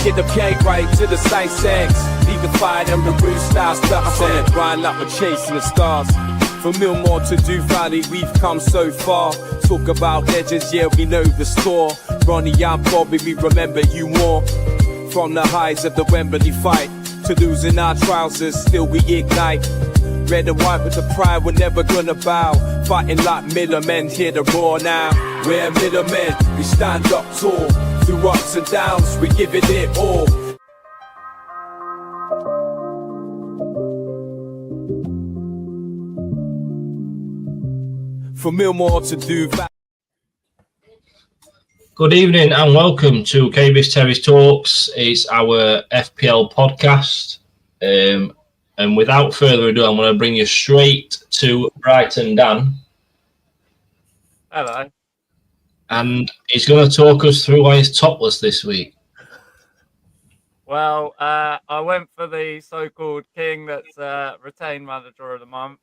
get the gang right to the sight sex. Leave the fire, them the real style stuff. On the grind like we're chasing the stars. From Millmore to Du Valley, we've come so far. Talk about legends, yeah, we know the score. Ronnie and Bobby, we remember you more. From the highs of the Wembley fight to losing our trousers, still we ignite. Red and white with the pride, we're never gonna bow. Fighting like middlemen, hear the roar now. We're middlemen, we stand up tall. Through ups and downs, we give it all. From Millmore to Du Valley. Good evening and welcome to KB's Terrace Talks. It's our FPL podcast. And without further ado, I'm going to bring you straight to Brighton Dan. Hello. And he's going to talk us through why he's topless this week. Well, I went for the so-called king that's retained manager of the month.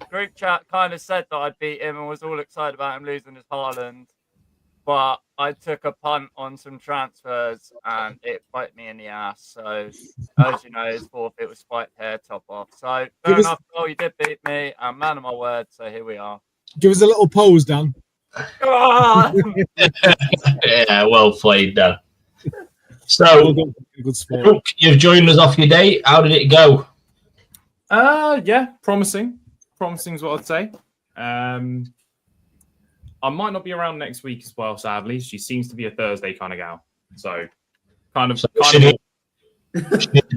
Group chat kind of said that I'd beat him and was all excited about him losing his Haaland. But I took a punt on some transfers and it bit me in the ass. So, as you know, his forfeit was spiked hair top off. So, fair enough. Oh, you did beat me. I'm man of my word. So, here we are. Give us a little pose, Dan. Yeah, well played, Dan. So, good sport. You've joined us off your date. How did it go? Yeah, promising. Promising is what I'd say. I might not be around next week as well, sadly. She seems to be a Thursday kind of gal. So, She needs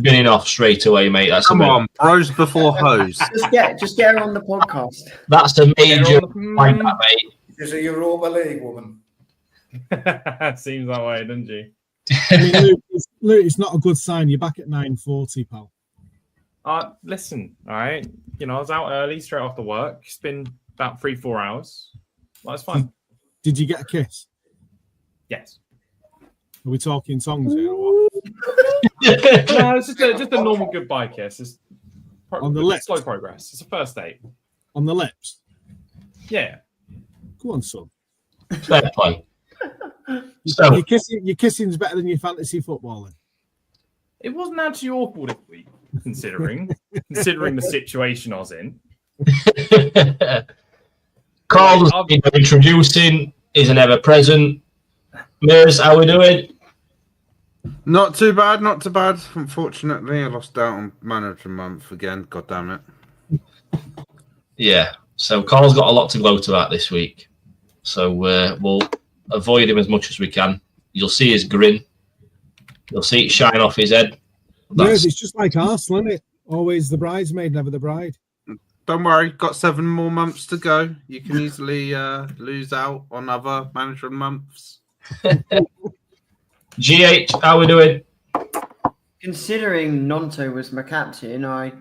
binning off straight away, mate. That's Come on, bros before hoes. just get her on the podcast. That's a major point, mate. She's a Europa League woman. Seems that way, doesn't she? I mean, Luke, it's not a good sign. You're back at 9:40, pal. Listen, all right. You know, I was out early, straight after work. It's been about 3-4 hours. Well, that's fine. Did you get a kiss? Yes. Are we talking tongues here or what? No, it's just a normal goodbye kiss. It's on the lips. Slow progress. It's a first date. On the lips? Yeah. Go on, son. Fair play. So, your kissing's better than your fantasy footballing. It wasn't actually awkward this week, considering the situation I was in. Carl's introducing, is an ever present. Mirs, how we doing? Not too bad, not too bad. Unfortunately, I lost out on manager month again. God damn it. Yeah, so Carl's got a lot to gloat about this week. So we'll avoid him as much as we can. You'll see his grin. You'll see it shine off his head. Yes, it's just like Arsenal, isn't it? Always the bridesmaid, never the bride. Don't worry, got 7 more months to go. You can easily lose out on other management months. GH, how we doing? Considering Nonto was my captain, I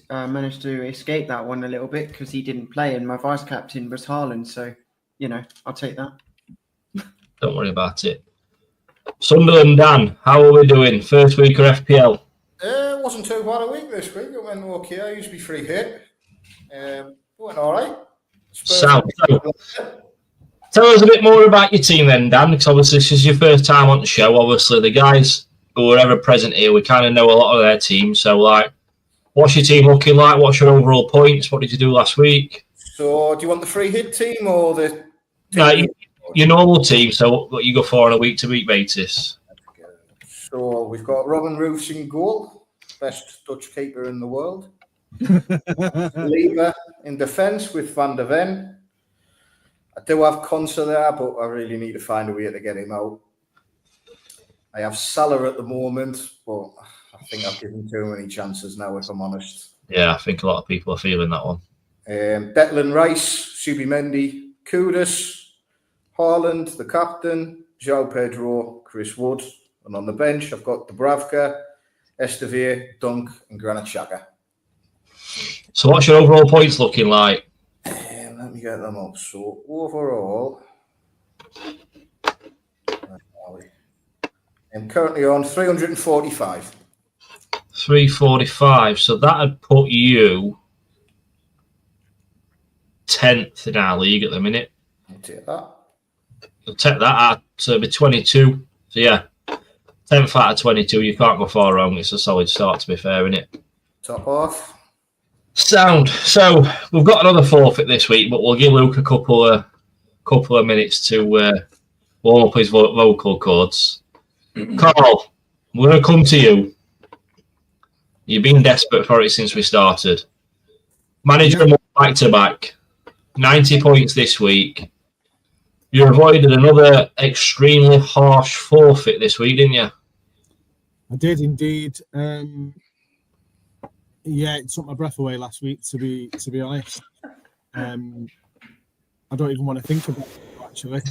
managed to escape that one a little bit because he didn't play and my vice captain was Haaland. So, you know, I'll take that. Don't worry about it. Sunderland Dan, how are we doing? First week of FPL? It wasn't too bad a week this week. It went okay. I used to be free hit. It went all right. Sound. Tell us a bit more about your team then, Dan, because obviously this is your first time on the show. Obviously, the guys who are ever present here, we kind of know a lot of their team. So, like, what's your team looking like? What's your overall points? What did you do last week? So, do you want the free hit team or the... Your normal team, so what you go for on a week-to-week basis? So, we've got Robin Roofs in goal, best Dutch keeper in the world. Lieber in defence with Van der Ven. I do have Conser there, but I really need to find a way to get him out. I have Salah at the moment, but I think I've given too many chances now, if I'm honest. Yeah, I think a lot of people are feeling that one. Declan Rice, Subimendi, Kudus, Haaland, the captain, João Pedro, Chris Wood. And on the bench, I've got Dubravka, Estevez, Dunk, and Granit Xhaka. So what's your overall points looking like? Let me get them up. So overall, I'm currently on 345. 345. So that'd put you 10th in our league at the minute. I'll take that. You'll take that at be 22. So yeah, 10th out of 22. You can't go far wrong. It's a solid start, to be fair, isn't it? Top off. Sound. So we've got another forfeit this week, but we'll give Luke a couple of minutes to warm up his vocal cords. Carl, we're going to come to you. You've been desperate for it since we started. Manager back to back, 90 points this week. You avoided another extremely harsh forfeit this week, didn't you? I did indeed. Yeah, it took my breath away last week. To be honest, I don't even want to think about it, actually.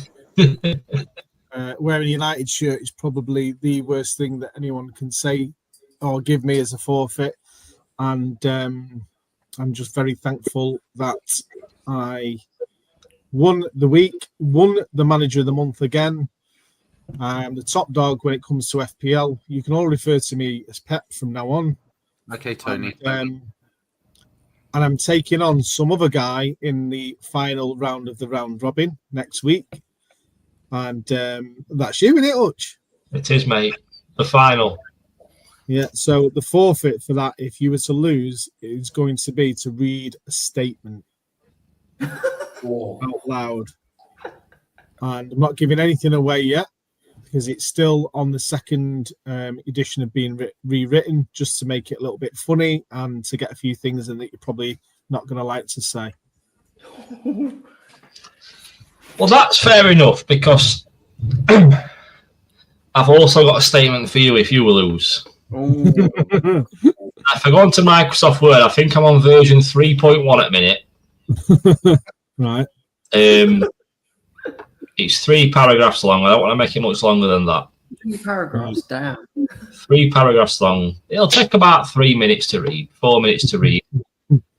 Wearing a United shirt is probably the worst thing that anyone can say or give me as a forfeit, and I'm just very thankful that I won the week, won the Manager of the Month again. I am the top dog when it comes to FPL. You can all refer to me as Pep from now on. Okay, Tony. And I'm taking on some other guy in the final round of the round robin next week. And that's you, isn't it, Hutch? It is, mate. The final. Yeah, so the forfeit for that, if you were to lose, is going to be to read a statement out loud. And I'm not giving anything away yet because it's still on the second edition of being rewritten, just to make it a little bit funny and to get a few things in that you're probably not going to like to say. Well, that's fair enough, because I've also got a statement for you if you lose. If I go on to Microsoft Word, I think I'm on version 3.1 at the minute. Right. It's 3 paragraphs long. I don't want to make it much longer than that. 3 paragraphs down. 3 paragraphs long. It'll take about 3 minutes to read, 4 minutes to read.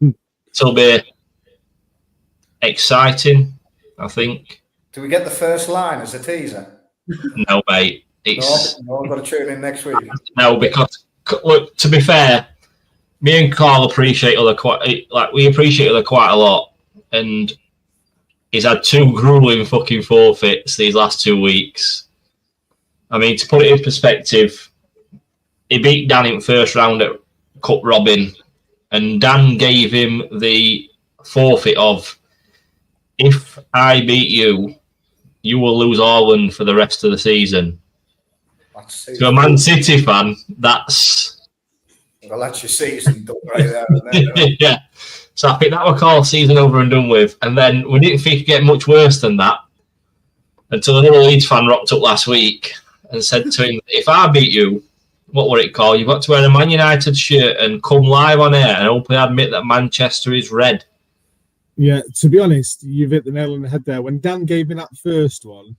It'll be exciting, I think. Do we get the first line as a teaser? No, mate. No, I've got to tune in next week. No, because look, to be fair, me and Carl appreciate other quite a lot, and he's had 2 grueling fucking forfeits these last 2 weeks. I mean, to put it in perspective, he beat Dan in first round at Cup Robin, and Dan gave him the forfeit of, if I beat you, you will lose Ireland for the rest of the season. To a Man City fan, that's... Well, that's your season done right there. And then, yeah. So I think that was Carl's season over and done with. And then we didn't think it'd get much worse than that until another Leeds fan rocked up last week and said to him, if I beat you, what would it call? You've got to wear a Man United shirt and come live on air and openly admit that Manchester is red. Yeah, to be honest, you've hit the nail on the head there. When Dan gave me that first one,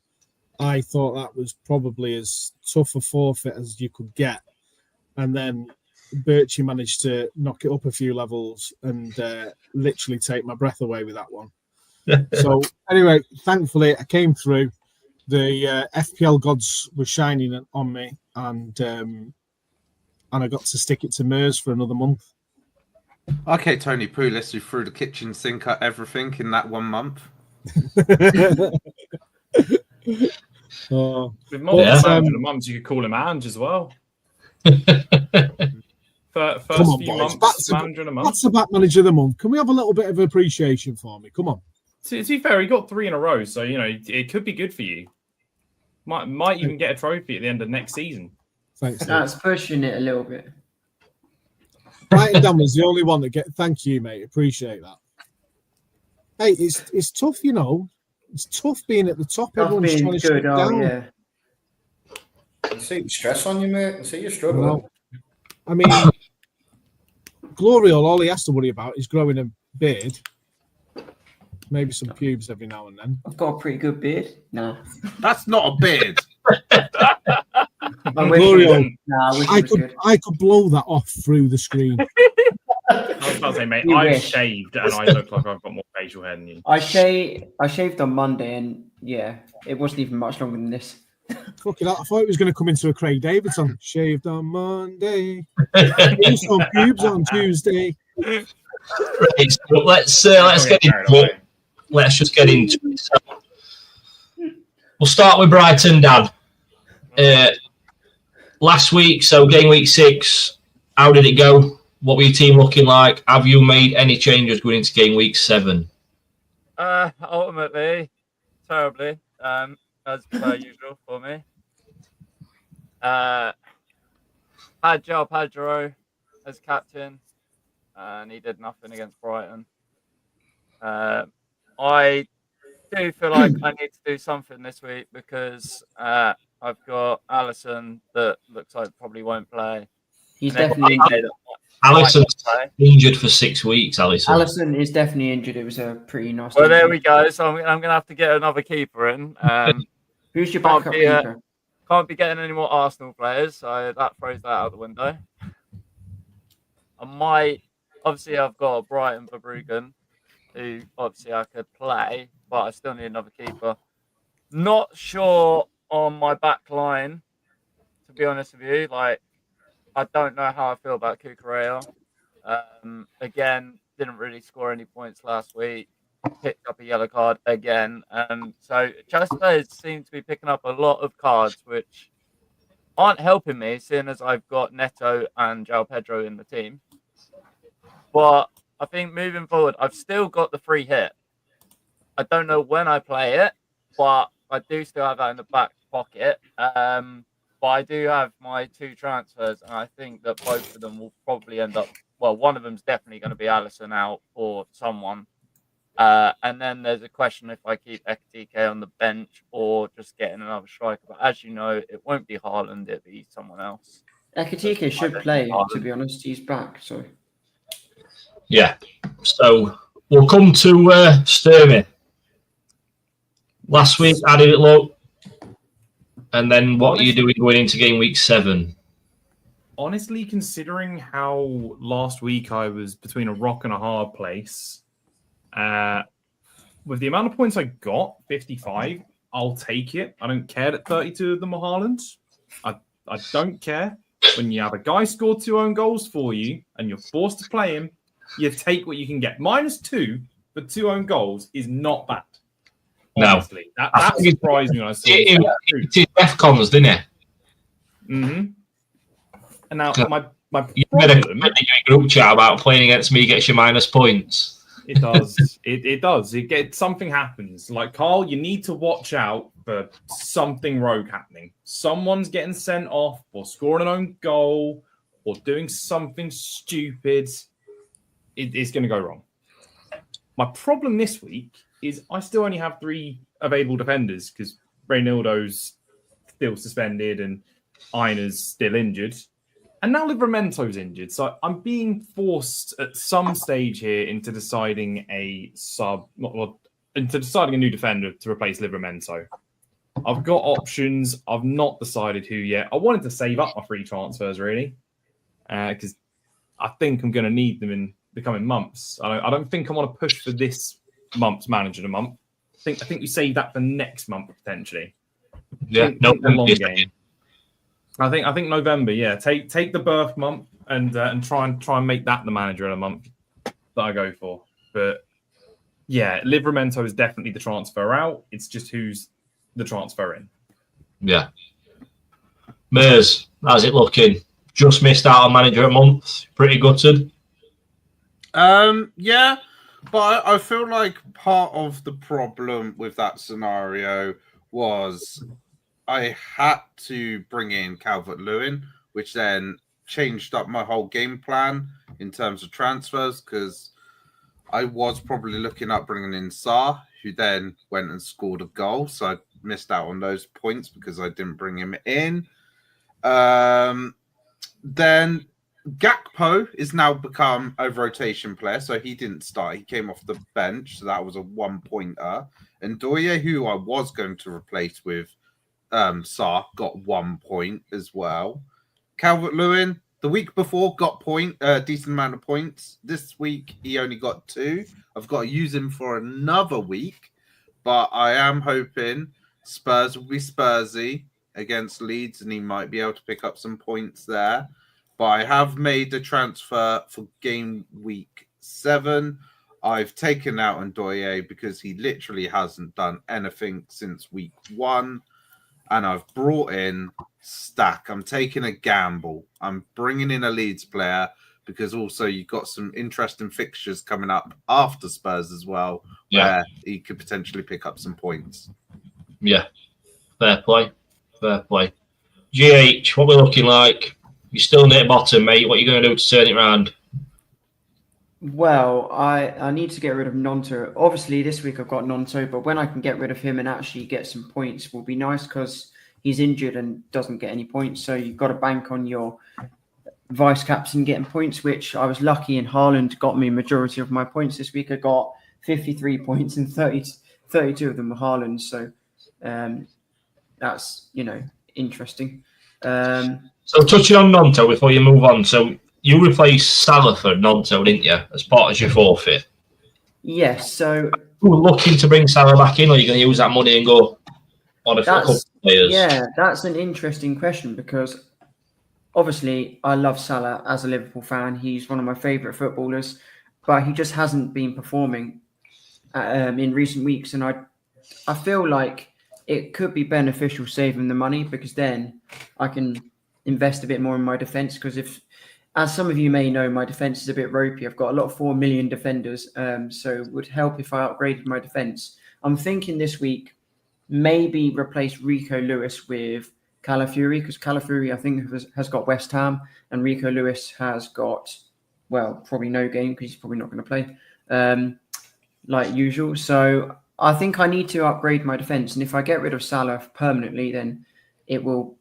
I thought that was probably as tough a forfeit as you could get. And then Birchie managed to knock it up a few levels and literally take my breath away with that one. So anyway, thankfully I came through. The FPL gods were shining on me, and I got to stick it to Mers for another month. Okay, Tony Poulis, you threw the kitchen sink at everything in that 1 month. With more than 7 months, you could call him Ange as well. First few months, manager of the month. That's the back manager of the month. Can we have a little bit of appreciation for me? Come on. To be fair, he got 3 in a row, so you know it could be good for you. Might even get a trophy at the end of next season. Thanks. That's pushing it a little bit. Brighton Dan was the only one that thank you, mate. Appreciate that. Hey, it's tough, you know. It's tough being at the top. Everyone's trying to strip down. Yeah. I see the stress on you, mate. I see you're struggling. Well, I mean, Glory, all he has to worry about is growing a beard. Maybe some pubes every now and then. I've got a pretty good beard. No. That's not a beard. I could blow that off through the screen. I was about to say, mate, I've shaved and I look like I've got more facial hair than you. I shaved on Monday, and yeah, it wasn't even much longer than this. Fucking hell, I thought it was going to come into a Craig David song. Shaved on Monday, some pubes on Tuesday. Right, so let's get into it. Let's just get into it. So, we'll start with Brighton, Dan. last week, so game week 6, how did it go? What were your team looking like? Have you made any changes going into game week 7? Ultimately, terribly, as per usual for me. Had João Pedro as captain, and he did nothing against Brighton. I do feel like I need to do something this week because I've got Alisson that looks like probably won't play. He's And then definitely TK injured. that Alisson's might play. injured for 6 weeks, Alisson. Alisson is definitely injured. It was a pretty nasty. Well, there injury. we go. So I'm going to have to get another keeper in. Who's your Can't backup be, keeper? Can't be getting any more Arsenal players, so that throws that out the window. I might, obviously, I've got Brighton Verbruggen, who obviously I could play, but I still need another keeper. Not sure on my back line, to be honest with you. Like, I don't know how I feel about Cucurella. Again, didn't really score any points last week. Picked up a yellow card again. So Chelsea players seem to be picking up a lot of cards, which aren't helping me, seeing as I've got Neto and João Pedro in the team. But I think moving forward, I've still got the free hit. I don't know when I play it, but I do still have that in the back pocket. But I do have my 2 transfers, and I think that both of them will probably end up. Well, one of them's definitely going to be Alisson out or someone. And then there's a question if I keep Ekitike on the bench or just getting another striker. But as you know, it won't be Haaland, it'll be someone else. Ekitike should play, to be honest. He's back, so. Yeah. So we'll come to Sturmy. Last week, how did it look? And then what are you doing going into game week 7? Honestly, considering how last week I was between a rock and a hard place, with the amount of points I got, 55, I'll take it. I don't care that 32 of them are Haaland. I don't care. When you have a guy score 2 own goals for you and you're forced to play him, you take what you can get. -2 for 2 own goals is not bad. Honestly, no. That surprised me when I saw it. It did Defcons, didn't it? Mm-hmm. And now my You made a problem, group chat about playing against me gets you minus points. it does. it does. It gets something happens. Like Carl, you need to watch out for something rogue happening. Someone's getting sent off or scoring an own goal or doing something stupid. It's going to go wrong. My problem this week is I still only have 3 available defenders because Reynaldo's still suspended and Einer's still injured. And now Livramento's injured. So I'm being forced at some stage here into deciding into deciding a new defender to replace Livramento. I've got options. I've not decided who yet. I wanted to save up my free transfers, really, because I think I'm going to need them in the coming months. I don't think I want to push for this month's manager of the month. I think we save that for next month potentially. Yeah, the long game. I think November. Yeah, take the birth month and try and make that the manager of the month that I go for. But yeah, Livramento is definitely the transfer out. It's just who's the transfer in. Yeah. Mers, how's it looking? Just missed out on manager a month. Pretty gutted. Yeah, but I feel like part of the problem with that scenario was I had to bring in Calvert-Lewin, which then changed up my whole game plan in terms of transfers because I was probably looking at bringing in Sarr, who then went and scored a goal. So I missed out on those points because I didn't bring him in. Then Gakpo is now become a rotation player, so he didn't start. He came off the bench, so that was a 1-pointer. And Doye, who I was going to replace with Sarr, got 1 point as well. Calvert-Lewin, the week before, got decent amount of points. This week, he only got 2. I've got to use him for another week, but I am hoping Spurs will be Spursy against Leeds, and he might be able to pick up some points there. But I have made a transfer for game week 7. I've taken out Ndoye because he literally hasn't done anything since week 1. And I've brought in stack. I'm taking a gamble. I'm bringing in a Leeds player because also you've got some interesting fixtures coming up after Spurs as well, where he could potentially pick up some points. Yeah, fair play. GH, what we're looking like? You're still near the bottom, mate. What are you going to do to turn it around? Well, I need to get rid of Nonto. Obviously, this week I've got Nonto, but when I can get rid of him and actually get some points will be nice because he's injured and doesn't get any points. So you've got to bank on your vice captain getting points, which I was lucky in. Haaland got me majority of my points this week. I got 53 points and 32 of them were Haaland. So that's, interesting. So touching on Nonto before you move on. So you replaced Salah for Nonto, didn't you, as part of your forfeit? Yes. So you were looking to bring Salah back in, or are you going to use that money and go on a couple of players? Yeah, that's an interesting question because obviously I love Salah as a Liverpool fan. He's one of my favourite footballers, but he just hasn't been performing in recent weeks. And I feel like it could be beneficial saving the money because then I can invest a bit more in my defence because as some of you may know, my defence is a bit ropey. I've got a lot of 4 million defenders, so it would help if I upgraded my defence. I'm thinking this week maybe replace Rico Lewis with Calafiori because Calafiori I think has got West Ham and Rico Lewis has got, well, probably no game because he's probably not going to play like usual. So I think I need to upgrade my defence, and if I get rid of Salah permanently, then it will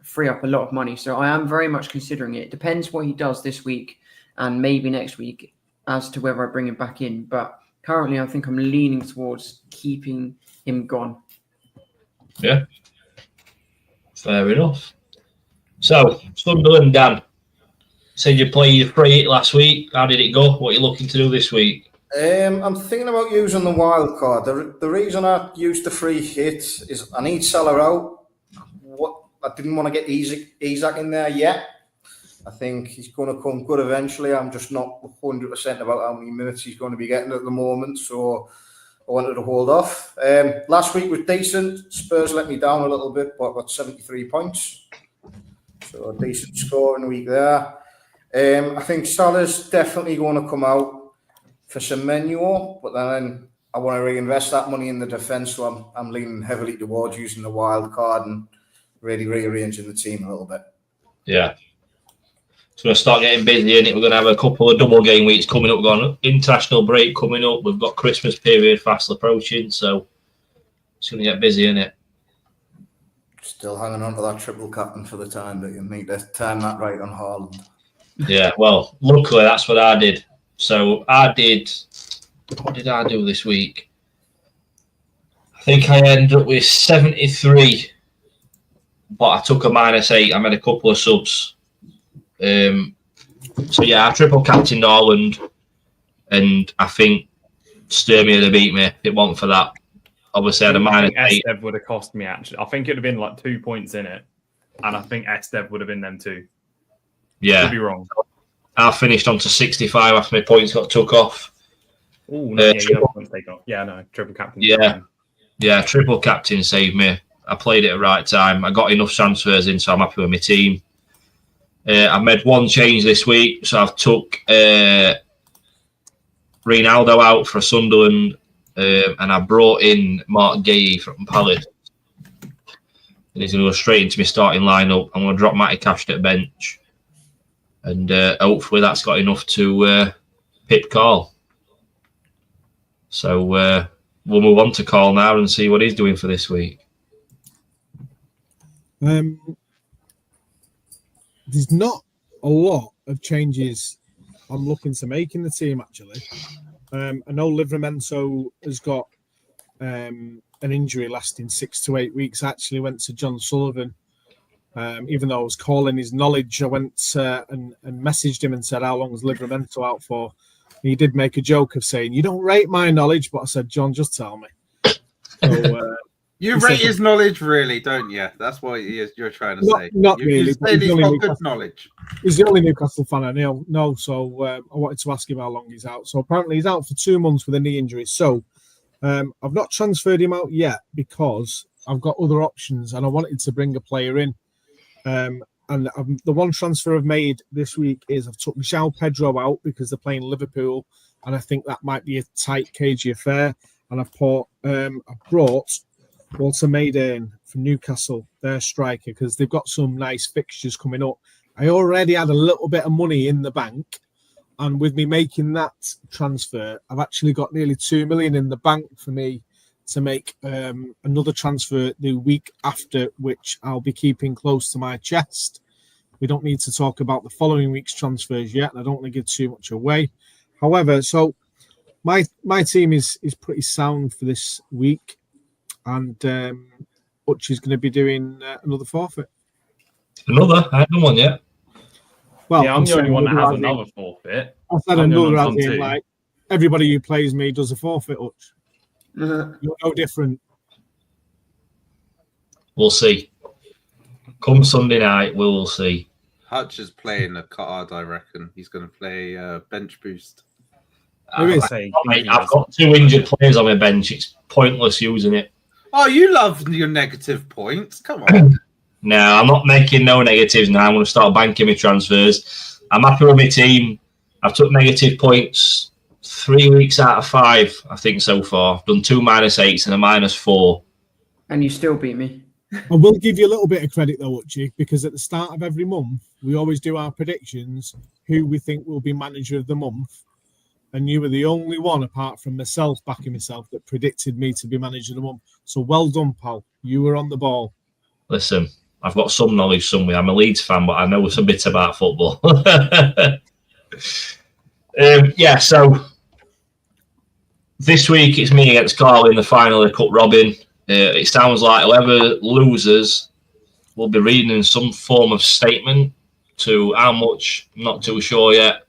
free up a lot of money. So I am very much considering it. Depends what he does this week and maybe next week as to whether I bring him back in. But currently, I think I'm leaning towards keeping him gone. Yeah, fair enough. So Sunderland, Dan, said you played your free hit last week. How did it go? What are you looking to do this week? I'm thinking about using the wild card. The reason I used the free hit is I need Salah out. I didn't want to get Isaac in there yet. I think he's going to come good eventually. I'm just not 100% about how many minutes he's going to be getting at the moment, so I wanted to hold off. Last week was decent. Spurs let me down a little bit, but I got 73 points. So a decent scoring week there. I think Salah's definitely going to come out for some Menuo, but then I want to reinvest that money in the defence, so I'm leaning heavily towards using the wild card and really rearranging the team a little bit. Yeah. So we'll start getting busy in it. We're going to have a couple of double game weeks coming up. We've got an international break coming up. We've got Christmas period fast approaching, so it's going to get busy in it. Still hanging on to that triple captain for the time, but you need to time that right on Haaland. Yeah, well, luckily that's what I did. So what did I do this week? I think I ended up with 73, but I took a -8. I made a couple of subs. So yeah, I triple captained Haaland, and I think Sturmy would have beat me if it wasn't for that. Obviously, I had a -8. Estev would have cost me, actually. I think it would have been like 2 points in it, and I think Estev would have been them too. Yeah. Could be wrong. I finished on to 65 after my points got took off. Oh, no, yeah, you have points taken off. Yeah, no, triple captain. Yeah, triple captain saved me. I played it at the right time. I got enough transfers in, so I'm happy with my team. I've made one change this week, so I've took Ronaldo out for Sunderland, and I brought in Mark Gay from Palace. And he's going to go straight into my starting lineup. I'm going to drop Matty Cash at the bench. And hopefully that's got enough to pip Carl. So we'll move on to Carl now and see what he's doing for this week. There's not a lot of changes I'm looking to make in the team, actually. I know Livramento has got an injury lasting 6 to 8 weeks. I actually went to John Sullivan. Even though I was calling his knowledge, I went and messaged him and said, how long is Livramento out for? He did make a joke of saying, you don't rate my knowledge, but I said, John, just tell me. So, you rate his knowledge, really, don't you? That's what you're trying to say. Not really. He's got good knowledge. He's the only Newcastle fan I know, so I wanted to ask him how long he's out. So apparently he's out for 2 months with a knee injury. So I've not transferred him out yet because I've got other options and I wanted to bring a player in. And the one transfer I've made this week is I've took Michel Pedro out because they're playing Liverpool, and I think that might be a tight, cagey affair. And I've brought Walter Maiden from Newcastle, their striker, because they've got some nice fixtures coming up. I already had a little bit of money in the bank, and with me making that transfer, I've actually got nearly 2 million in the bank for me to make another transfer the week after, which I'll be keeping close to my chest. We don't need to talk about the following week's transfers yet, and I don't want to give too much away. However, so my team is pretty sound for this week, and Hutch is going to be doing another forfeit. Another? I haven't done one yet. Well, Yeah, I'm the only one that has another forfeit. I said I'm the only another one as that's in, on two. like, everybody who plays me does a forfeit, Hutch. Uh, You're no different. We'll see. Come Sunday night, we'll see. Hutch is playing a card, I reckon. He's going to play bench boost. Who is? I've got 2 injured players on my bench. It's pointless using it. Oh, you love your negative points. Come on. No, I'm not making no negatives now. I'm going to start banking my transfers. I'm happy with my team. I've took negative points 3 weeks out of 5, I think, so far. I've done 2 -8s and a -4. and you still beat me. I will give you a little bit of credit though, Hutchie, because at the start of every month, we always do our predictions, who we think will be manager of the month. And you were the only one, apart from myself, backing myself, that predicted me to be manager of the month. So well done, pal. You were on the ball. Listen, I've got some knowledge somewhere. I'm a Leeds fan, but I know some bits about football. Yeah, so this week it's me against Carl in the final of Cup Robin. It sounds like whoever loses will be reading some form of statement. To how much, I'm not too sure yet.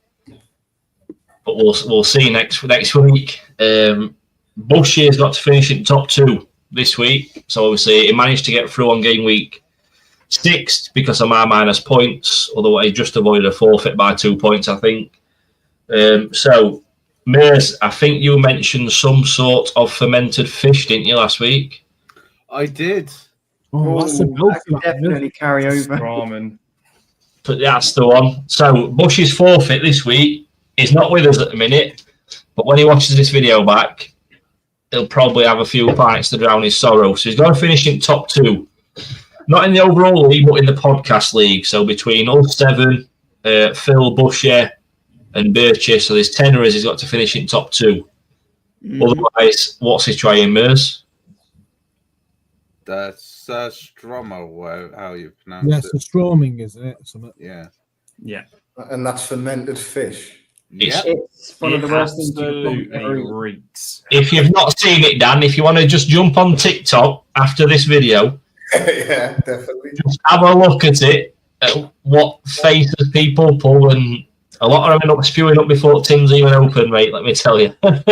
But we'll see next week. Bushy has got to finish in top 2 this week. So obviously he managed to get through on game week 6 because of my minus points. Otherwise, he just avoided a forfeit by 2 points, I think. So, Mears, I think you mentioned some sort of fermented fish, didn't you, last week? I did. Oh, that's a Ooh, goal that for could that, definitely carry over. Ramen. But that's the one. So, Bush's forfeit this week is not with us at the minute, but when he watches this video back, he'll probably have a few pints to drown his sorrow. So he's going to finish in top 2. Not in the overall league, but in the podcast league. So between us 7, Phil, Bushy, and Birchie. So there's 10 of us. He's got to finish in top 2. Otherwise, what's he trying, Mears? That's Stromo, how you pronounce Yes, it. it's Stroming, isn't it? Something. Yeah. Yeah. And that's fermented fish. Yeah. It's one of the worst things you can Absolutely ever eat. reeks. If you've not seen it, Dan, if you want to just jump on TikTok after this video, Yeah, definitely. just have a look at it, at what faces people pull, and a lot of them end up spewing up before tins even open, mate, let me tell you. Blood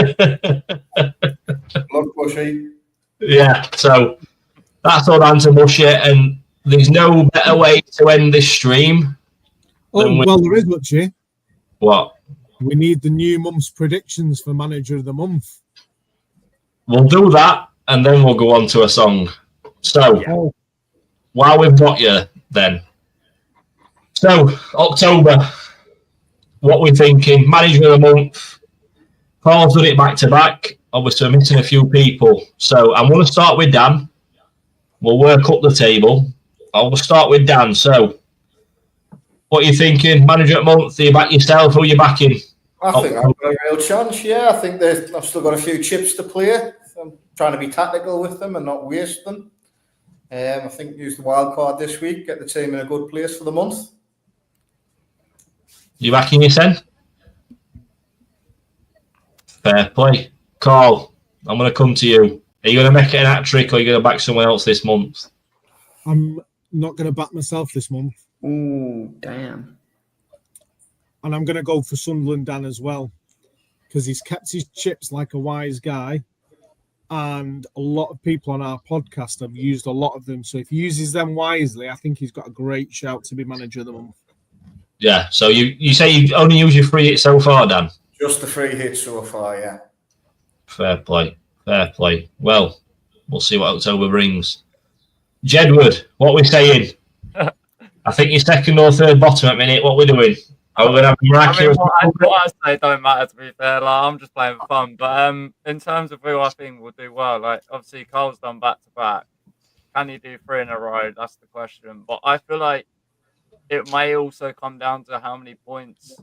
bushy. Yeah, so that's all down to Bushy, and there's no better way to end this stream. Oh, we- well, there is, Hutchie. What? We need the new month's predictions for manager of the month. We'll do that, and then we'll go on to a song. So, Oh, while we've got you, then. So, October, what we're thinking, manager of the month. Paul's done it back to back. Obviously, we're missing a few people. So, I'm going to start with Dan. We'll work up the table. I'll start with Dan. So, what are you thinking? Manager of the month, do you back yourself? Who are you backing? I think I've got a real chance. Yeah, I think I've still got a few chips to play. I'm trying to be tactical with them and not waste them. I think use the wild card this week, get the team in a good place for the month. You backing your son? Fair play. Carl, I'm going to come to you. Are you going to make it an hat trick, or are you going to back someone else this month? I'm not going to back myself this month. Ooh, damn. And I'm going to go for Sunderland Dan as well, because he's kept his chips like a wise guy. And a lot of people on our podcast have used a lot of them. So if he uses them wisely, I think he's got a great shout to be manager of the month. Yeah, so you say you've only used your 3 hits so far, Dan? Just the 3 hits so far, yeah. Fair play. Fair play. Well, we'll see what October brings. Jedward, what are we saying? I think you're second or third bottom at minute. What we're doing? Are we going to have a miraculous? What I say don't matter, to be fair. Like, I'm just playing for fun. But in terms of who I think will do well, like obviously Cole's done back to back. Can he do 3 in a row? That's the question. But I feel like it may also come down to how many points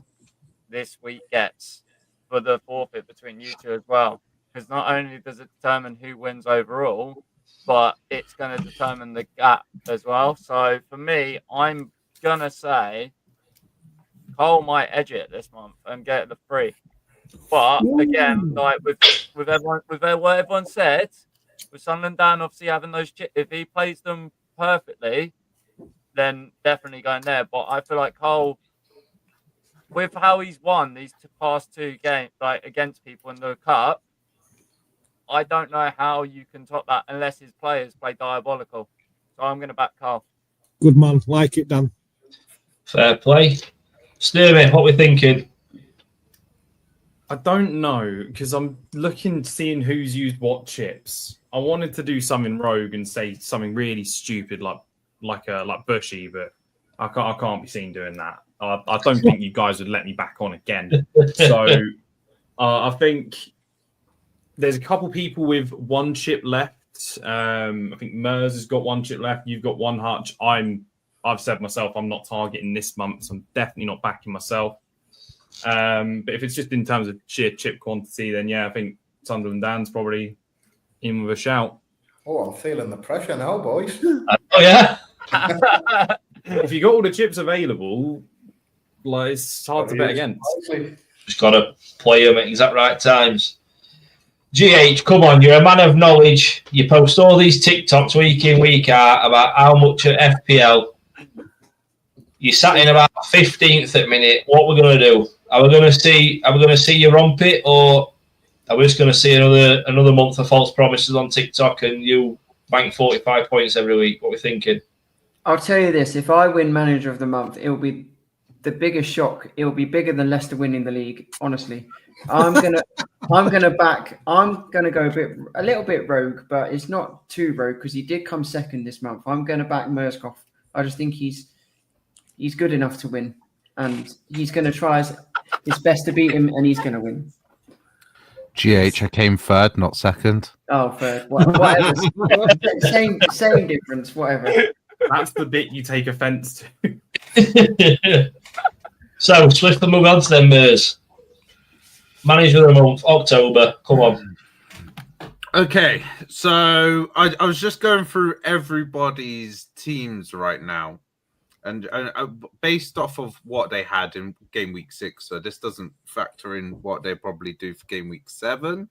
this week gets for the forfeit between you two as well. Because not only does it determine who wins overall, but it's going to determine the gap as well. So for me, I'm going to say Cole might edge it this month and get the 3. But again, like with everyone, with what everyone said, with Sunderland Dan obviously having those chips, if he plays them perfectly, then definitely going there. But I feel like Cole, with how he's won these past 2 games, like against people in the cup, I don't know how you can top that unless his players play diabolical. So I'm going to back Cole. Good man, like it, Dan. Fair play. Steerman, what we thinking? I don't know because I'm seeing who's used what chips. I wanted to do something rogue and say something really stupid like Bushy, but I can't be seen doing that. I don't think you guys would let me back on again. So I think there's a couple people with 1 chip left. I think Mers has got 1 chip left. You've got 1 hutch. I've said myself I'm not targeting this month, so I'm definitely not backing myself. But if it's just in terms of sheer chip quantity, then yeah, I think Sunderland Dan's probably in with a shout. Oh, I'm feeling the pressure now, boys. Oh yeah. If you got all the chips available, like it's hard to bet against. Just got to play them at exact right times. GH, come on, you're a man of knowledge. You post all these TikToks week in, week out about how much at FPL. You sat in about 15th at minute. What we're going to do? Are we going to see you romp it, or are we just going to see another month of false promises on TikTok and you bank 45 points every week? What are we thinking? I'll tell you this: if I win Manager of the Month, it'll be the biggest shock. It'll be bigger than Leicester winning the league. Honestly, I'm gonna go a little bit rogue, but it's not too rogue because he did come second this month. I'm gonna back Merzkoff. I just think he's good enough to win, and he's gonna try his best to beat him, and he's gonna win. GH, I came third, not second. Oh, third. Whatever. same difference. Whatever. That's the bit you take offence to. So, swiftly move on to them, Mers. Manager of the month, October. Come on. Okay, so I was just going through everybody's teams right now, and based off of what they had in game week 6, so this doesn't factor in what they probably do for game week 7.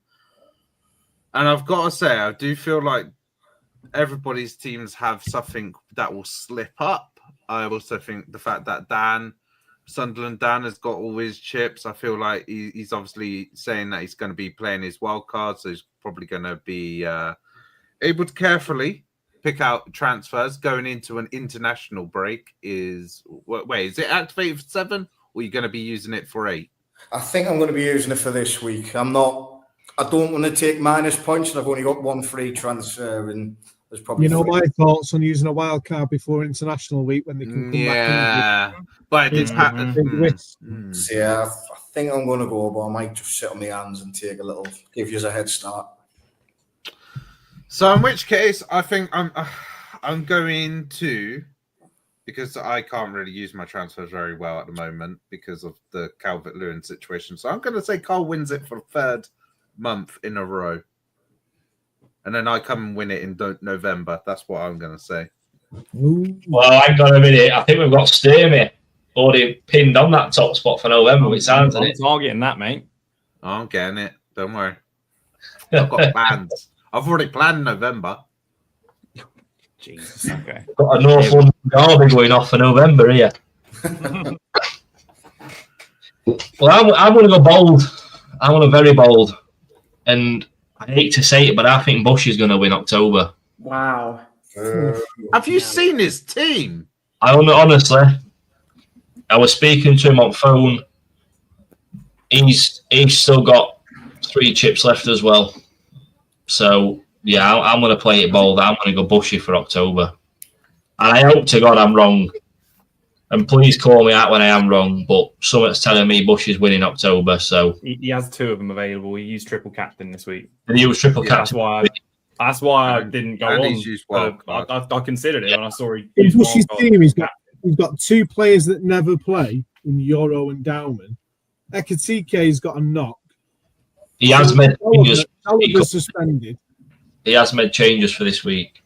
And I've got to say, I do feel like everybody's teams have something that will slip up. I also think the fact that Sunderland Dan has got all his chips. I feel like he's obviously saying that he's going to be playing his wild card, so he's probably going to be able to carefully pick out transfers going into an international break. Is it activated for 7, or are you going to be using it for 8? I think I'm going to be using it for this week. I don't want to take minus points, and I've only got 1 free transfer, and there's probably my thoughts on using a wild card before international week when they can come back. Yeah, but it's yeah, I think I'm going to go, but I might just sit on my hands and take give you a head start. So in which case, I think I'm going to, because I can't really use my transfers very well at the moment because of the Calvert-Lewin situation. So I'm going to say Carl wins it for the 3rd month in a row. And then I come and win it in November. That's what I'm going to say. Ooh. Well, hang on a minute. I think we've got Steermy already pinned on that top spot for November, which sounds I'm it. targeting that, mate. I'm getting it. Don't worry. I've got plans. I've already planned November. Jesus. Okay. Got a North London derby going off for November here. Well, I'm going to go bold. I'm going to very bold. And I hate to say it, but I think Bush is going to win October. Wow. Have you seen his team? Honestly, I was speaking to him on phone. He's still got 3 chips left as well. So, yeah, I'm going to play it bold. I'm going to go Bushy for October. And I hope to God I'm wrong. And please call me out when I am wrong, but something's telling me Bush is winning October, so... He has 2 of them available. He used triple captain this week. Did he use triple Yeah, captain? That's why I didn't go And on. he's used wild card. I considered it when I saw he In used Bush's wild card. team, he's got 2 players that never play in Euro and Dowman. Ekatike's got a knock. He has made changes. Oliver's suspended. He has made changes for this week.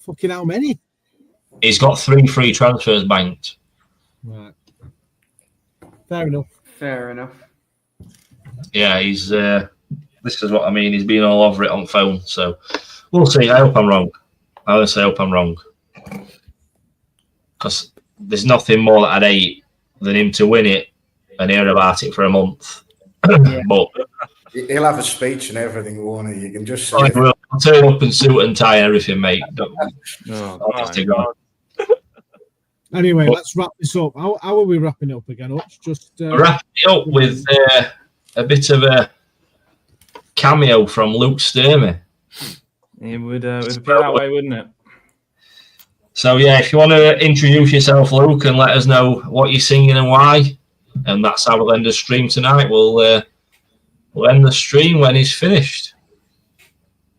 Fucking how many? He's got 3 free transfers banked. Right. Fair enough. Fair enough. Yeah, he's... this is what I mean. He's been all over it on phone, so... We'll see. I hope I'm wrong. I honestly hope I'm wrong. Because there's nothing more that I'd hate than him to win it and hear about it for a month. Yeah. But... He'll have a speech and everything, won't he? You can just say I'll turn up in suit and tie and everything, mate. Honest to God. Anyway, let's wrap this up. How are we wrapping it up again, Hutch? Just Wrap it up with a bit of a cameo from Luke Sturmey. It would appear that way, wouldn't it? So, yeah, if you want to introduce yourself, Luke, and let us know what you're singing and why, and that's how we'll end the stream tonight. We'll end the stream when he's finished.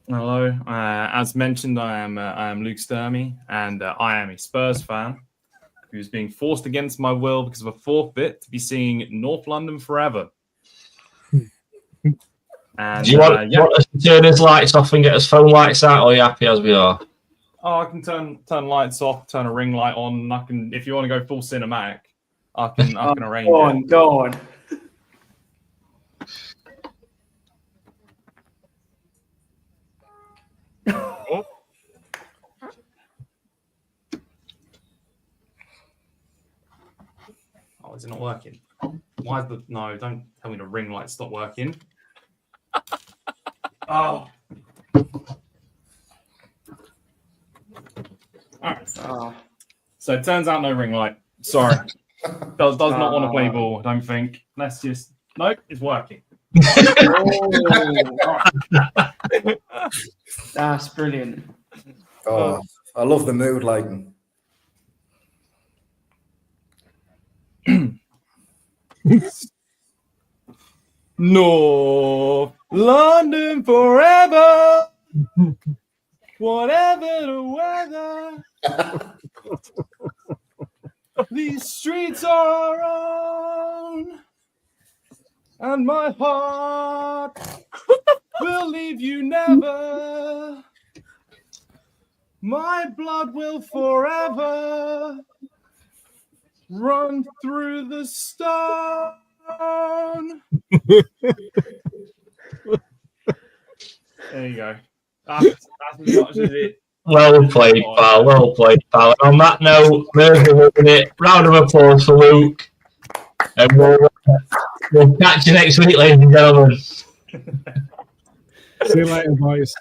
Hello. As mentioned, I am Luke Sturmey, and I am a Spurs fan who's being forced against my will because of a forfeit to be singing North London Forever. And, Do you want us to turn his lights off and get his phone lights out, or are you happy as we are? Oh, I can turn lights off, turn a ring light on. And I can, if you want to go full cinematic, I can arrange it. Go on. Oh, is it not working? Why is the no? Don't tell me the ring light stopped working. Oh. All right. Oh. So it turns out no ring light. Sorry. Does not want to play ball, I don't think. Let's just nope, it's working. That's brilliant. Oh, I love the mood lighting. North London forever. Whatever the weather. These streets are our own. And my heart will leave you never. My blood will forever run through the stone. There you go. That's as much as it. Well played, pal. Well played, pal. And on that note, Murphy winning it. Round of applause for Luke. And we'll catch you next week, ladies and gentlemen. see you later, boys.